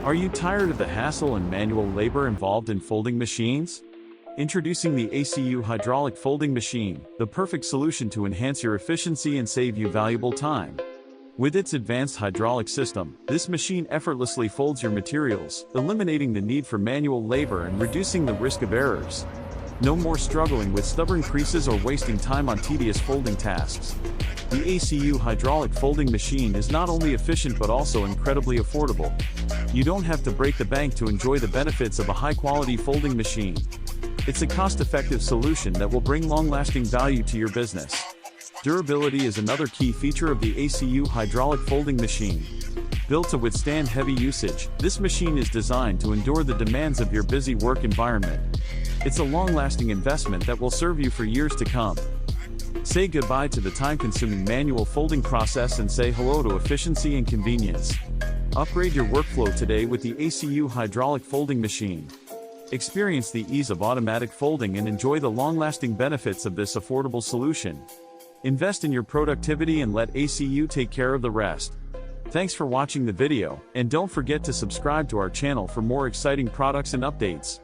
Are you tired of the hassle and manual labor involved in folding machines? Introducing the ACU Hydraulic Folding Machine, the perfect solution to enhance your efficiency and save you valuable time. With its advanced hydraulic system, this machine effortlessly folds your materials, eliminating the need for manual labor and reducing the risk of errors. No more struggling with stubborn creases or wasting time on tedious folding tasks. The ACU Hydraulic Folding Machine is not only efficient but also incredibly affordable. You don't have to break the bank to enjoy the benefits of a high-quality folding machine. It's a cost-effective solution that will bring long-lasting value to your business. Durability is another key feature of the ACU Hydraulic Folding Machine. Built to withstand heavy usage, this machine is designed to endure the demands of your busy work environment. It's a long-lasting investment that will serve you for years to come. Say goodbye to the time-consuming manual folding process and say hello to efficiency and convenience. Upgrade your workflow today with the ACU Hydraulic Folding Machine. Experience the ease of automatic folding and enjoy the long-lasting benefits of this affordable solution. Invest in your productivity and let ACU take care of the rest. Thanks for watching the video, and don't forget to subscribe to our channel for more exciting products and updates.